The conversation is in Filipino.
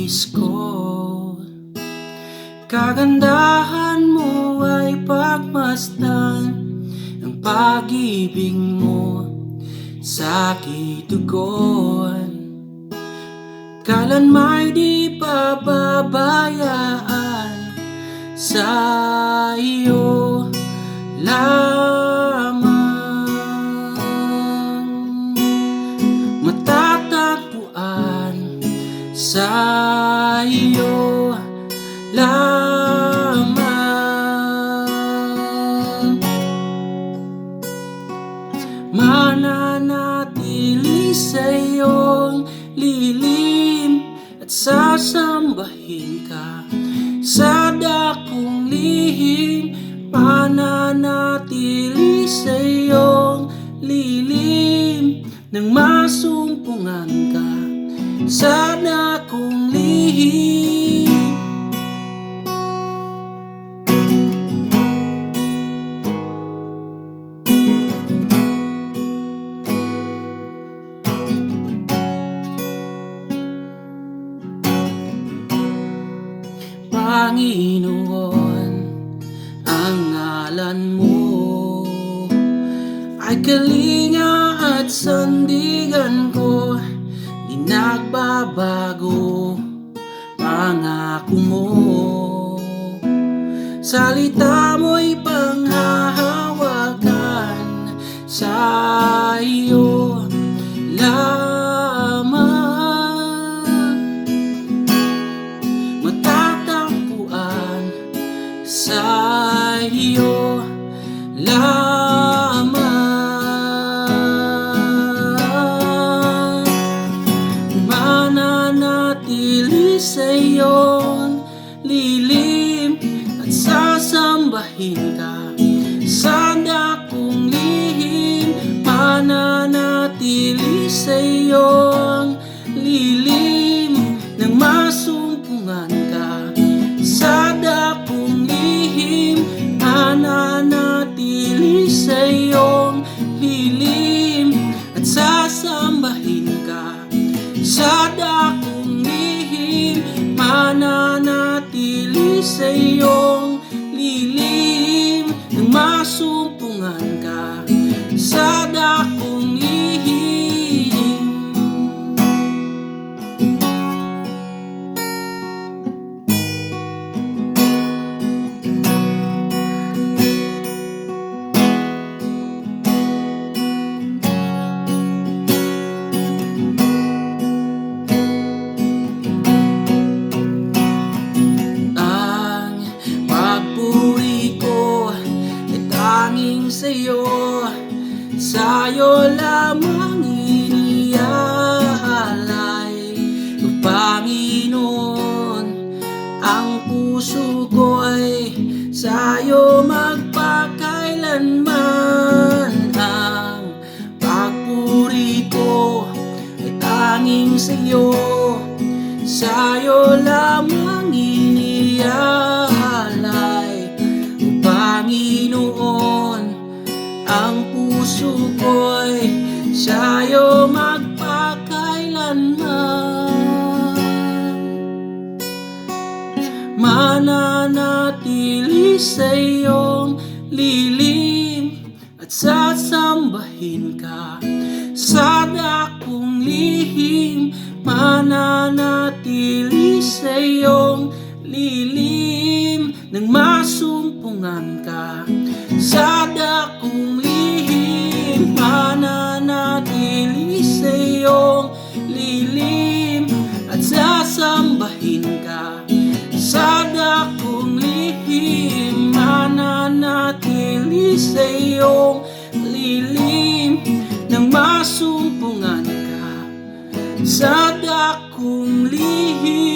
nais ko. Kagandahan mo ay pagmasdan ng pag-ibig mo sa aking tugon. Kailanmay di pababayaan, sa iyo lamang matatagpuan, sa iyo lamang mananatili sa iyong lilim at sasambahin ka sa dakong lihim. Mananatili sa iyong lilim nang masumpungan ka sa dakong lihim. Panginoon, ang ngalan mo ay kalinga at sandigan ko, di nagbabago pangako mo. Salita mo'y panghahawakan, sa iyo lamang sa iyo lamang mananatili sa iyong lilim at sasambahin ka sa dakong lihim. Mananatili sa iyong lilim nang masumpungan ka sa dakong lihim. Mananatili sa iyong lilim at sasambahin ka sa dakong lihim. Mananatili sa iyong lilim nang masumpungan ka sa dakong lihim. Sa'yo lamang iniaalay, O Panginoon, ang puso ko'y sa'yo magpakailanman. Ang pagpuri ko ay tanging sa'yo, sa'yo lamang iniaalay, O Panginoon, ang puso ko'y sa'yo magpakailanman. Mananatili sa iyong lilim at sasambahin ka sa dakong lihim. Mananatili sa iyong lilim nang masumpungan ka sa dakong lihim. Mananatili sa iyong lilim at sasambahin ka sa dakong lihim. Mananatili sa iyong lilim nang masumpungan ka sa dakong lihim.